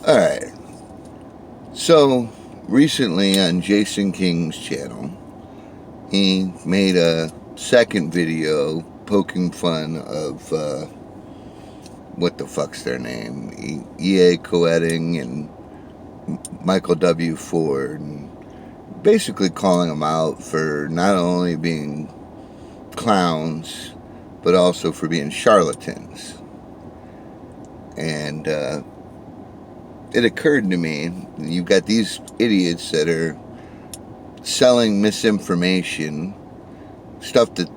Alright, so recently on Jason King's channel, he made a second video poking fun of, what the fuck's their name? E.A. Coetting and Michael W. Ford, and basically calling them out for not only being clowns, but also for being charlatans. And, it occurred to me, you've got these idiots that are selling misinformation, stuff that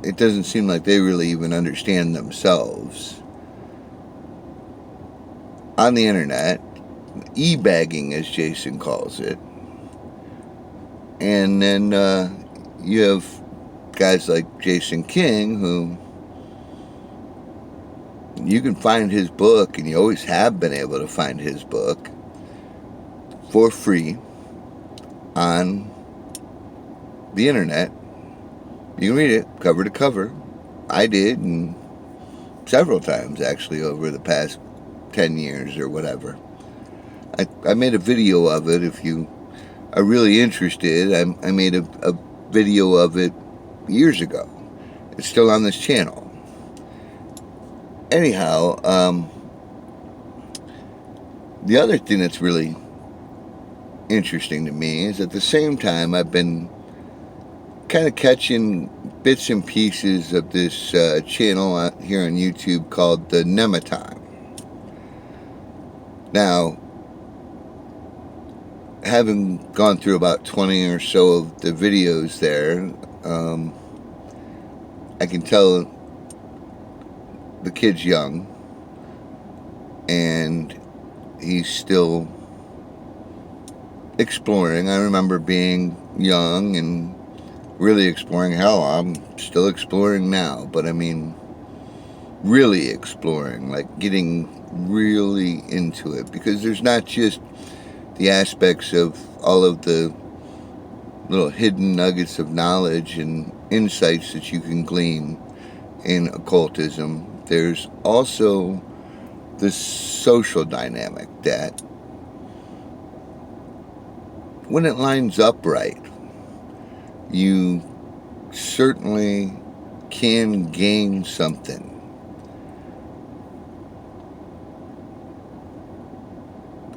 it doesn't seem like they really even understand themselves, on the internet, e-bagging as Jason calls it. And then you have guys like Jason King, who you can find his book, and you always have been able to find his book for free on the internet. You can read it cover to cover. I did, and several times actually over the past 10 years or whatever. I made a video of it. If you are really interested, I made a video of it years ago. It's still on this channel. Anyhow, the other thing that's really interesting to me is at the same time I've been kind of catching bits and pieces of this channel here on YouTube called the Nemeton. Now, having gone through about 20 or so of the videos there, I can tell the kid's young, and he's still exploring. I remember being young and really exploring. Hell, I'm still exploring now, but I mean really exploring, like getting really into it, because there's not just the aspects of all of the little hidden nuggets of knowledge and insights that you can glean in occultism. There's also this social dynamic that, when it lines up right, you certainly can gain something.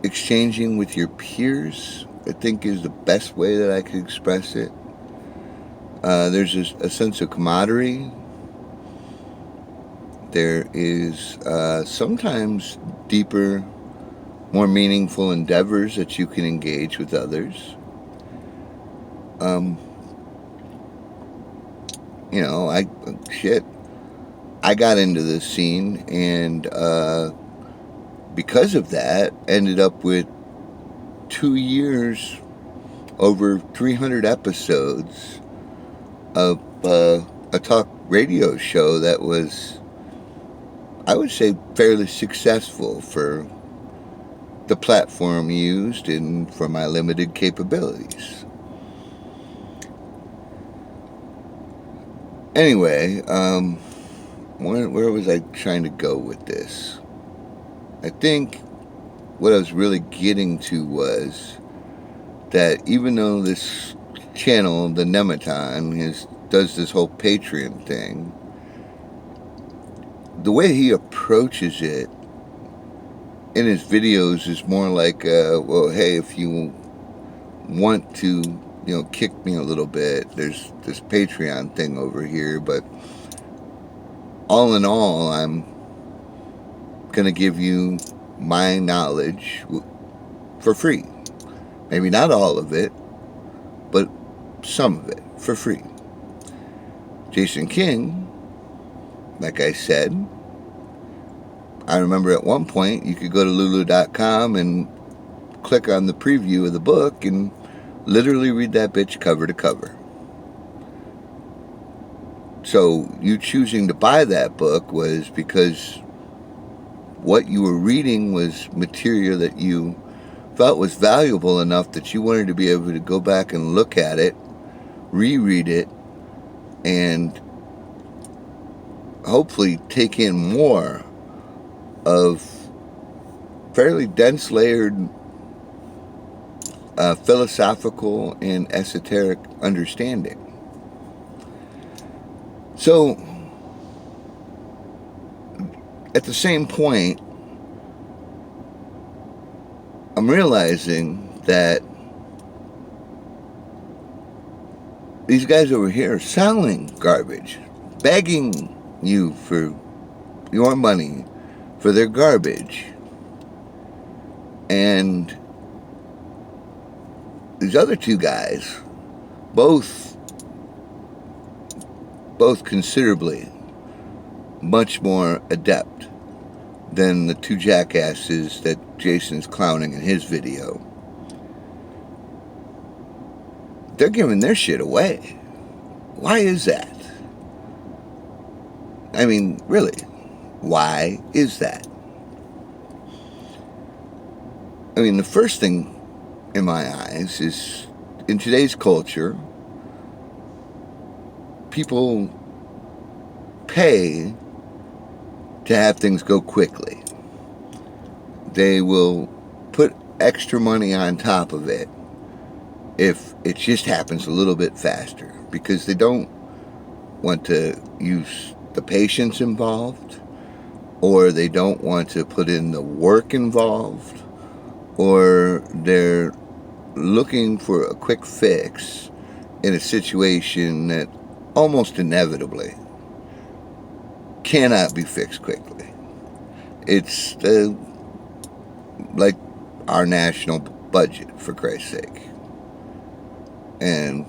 Exchanging with your peers, I think, is the best way that I could express it. There's a sense of camaraderie. There is sometimes deeper, more meaningful endeavors that you can engage with others. You know, I got into this scene, and because of that, ended up with 2 years, over 300 episodes of a talk radio show that was, I would say, fairly successful for the platform used and for my limited capabilities. Anyway, where was I trying to go with this? I think what I was really getting to was that even though this channel, the Nemeton, does this whole Patreon thing, the way he approaches it in his videos is more like, well, hey, if you want to, kick me a little bit, there's this Patreon thing over here, but all in all, I'm going to give you my knowledge for free. Maybe not all of it, but some of it for free. Jason King, like I said, I remember at one point you could go to lulu.com and click on the preview of the book and literally read that bitch cover to cover. So you choosing to buy that book was because what you were reading was material that you felt was valuable enough that you wanted to be able to go back and look at it, reread it, and hopefully take in more of fairly dense layered philosophical and esoteric understanding. So, at the same point, I'm realizing that these guys over here are selling garbage, begging you for your money for their garbage. And these other two guys, both considerably much more adept than the two jackasses that Jason's clowning in his video. They're giving their shit away. Why is that? I mean, really, why is that? I mean, the first thing in my eyes is, in today's culture, people pay to have things go quickly. They will put extra money on top of it if it just happens a little bit faster, because they don't want to use the patience involved, or they don't want to put in the work involved, or they're looking for a quick fix in a situation that almost inevitably cannot be fixed quickly. It's like our national budget, for Christ's sake. And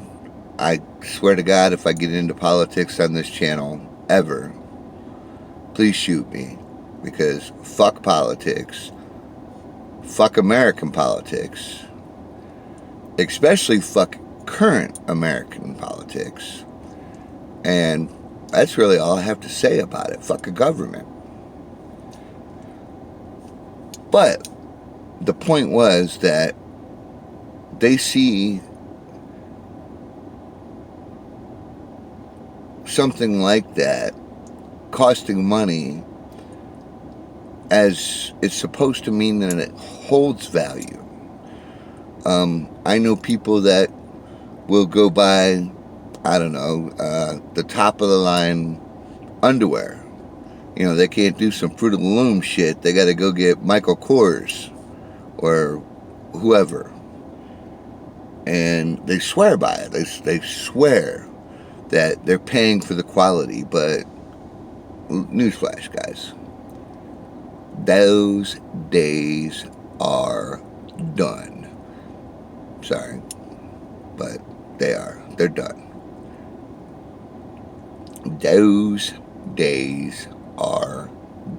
I swear to God, if I get into politics on this channel ever, please shoot me, because fuck politics, fuck American politics, especially fuck current American politics. And that's really all I have to say about it. Fuck a government. But the point was that they see something like that costing money as it's supposed to mean that it holds value. I know people that will go buy, I don't know, the top of the line underwear. You know, they can't do some Fruit of the Loom shit. They got to go get Michael Kors or whoever. And they swear by it. They swear that they're paying for the quality. But newsflash, guys, those days are done. Sorry, but they are. They're done. Those days are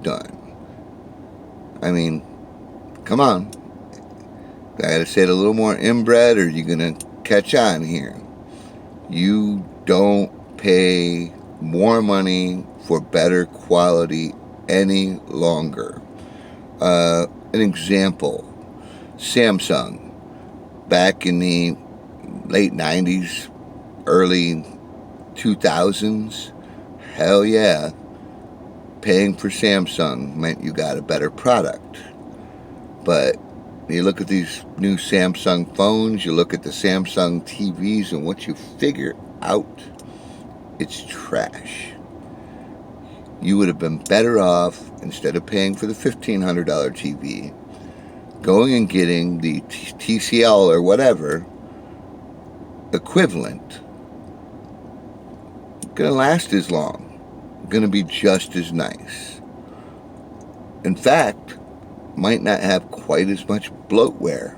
done. I mean, come on. I gotta say it a little more inbred, or you gonna catch on here. You don't pay more money for better quality any longer. An example, Samsung, back in the late 90s, early 2000s, hell yeah, paying for Samsung meant you got a better product. But you look at these new Samsung phones, you look at the Samsung TVs, and what you figure out, it's trash. You would have been better off, instead of paying for the $1,500 TV, going and getting the TCL or whatever equivalent. Gonna last as long. Gonna be just as nice. In fact, might not have quite as much bloatware.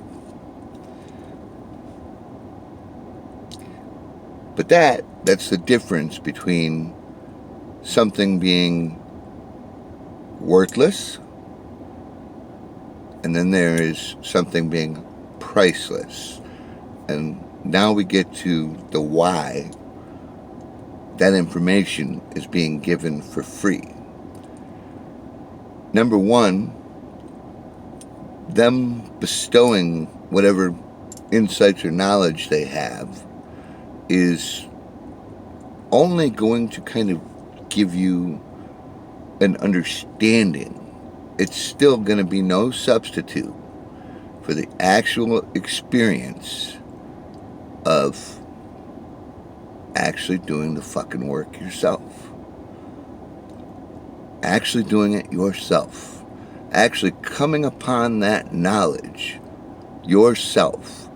But that's the difference between something being worthless, and then there is something being priceless. And now we get to the why that information is being given for free. Number one, them bestowing whatever insights or knowledge they have is only going to kind of give you an understanding it's still going to be no substitute for the actual experience of actually doing the fucking work yourself. Actually doing it yourself. Actually coming upon that knowledge yourself.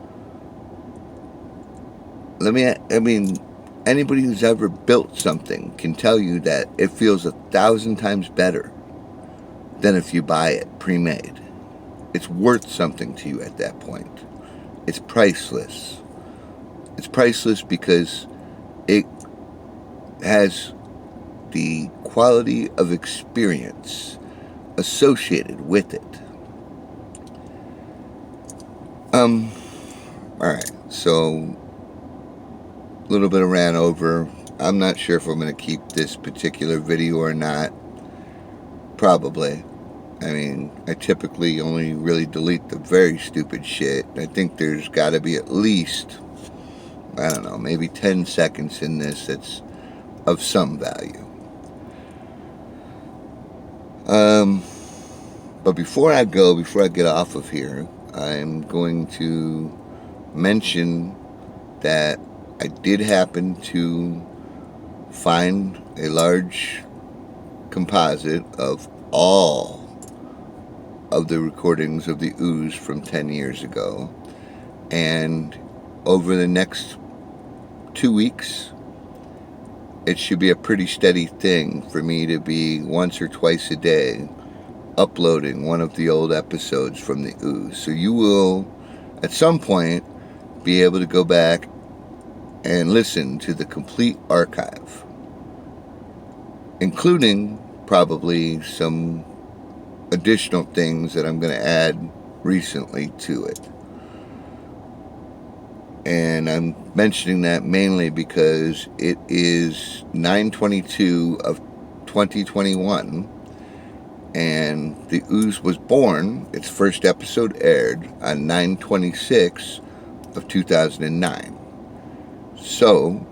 Anybody who's ever built something can tell you that it feels 1,000 times better than if you buy it pre-made. It's worth something to you at that point. It's priceless. It's priceless because it has the quality of experience associated with it. Alright, so a little bit of rant over. I'm not sure if I'm going to keep this particular video or not. Probably. I typically only really delete the very stupid shit. I think there's got to be at least, I don't know, maybe 10 seconds in this that's of some value. But before I get off of here, I'm going to mention that I did happen to find a large composite of all of the recordings of the ooze from 10 years ago. And over the next 2 weeks, it should be a pretty steady thing for me to be once or twice a day uploading one of the old episodes from the ooze. So you will, at some point, be able to go back and listen to the complete archive, including probably some additional things that I'm going to add recently to it. And I'm mentioning that mainly because it is 9/22 of 2021, and the ooze was born, its first episode aired on 9/26 of 2009. So,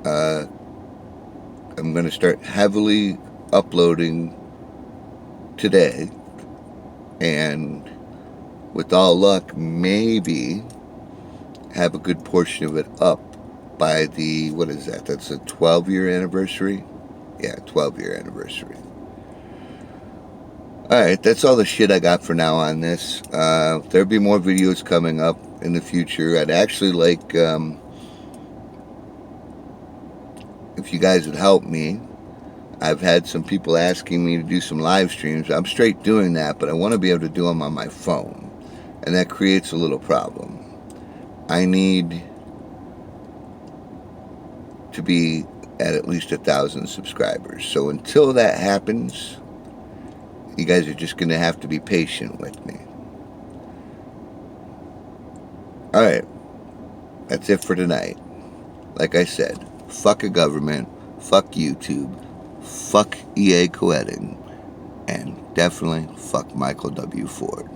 I'm going to start heavily uploading today, and with all luck, maybe have a good portion of it up by the, what is that? That's a 12-year anniversary? Yeah, 12-year anniversary. Alright, that's all the shit I got for now on this. There'll be more videos coming up in the future. I'd actually like, if you guys would help me. I've had some people asking me to do some live streams. I'm straight doing that, but I want to be able to do them on my phone. And that creates a little problem. I need to be at least 1,000 subscribers. So until that happens, you guys are just going to have to be patient with me. Alright, that's it for tonight. Like I said, fuck a government, fuck YouTube, fuck EA co-editing, and definitely fuck Michael W. Ford.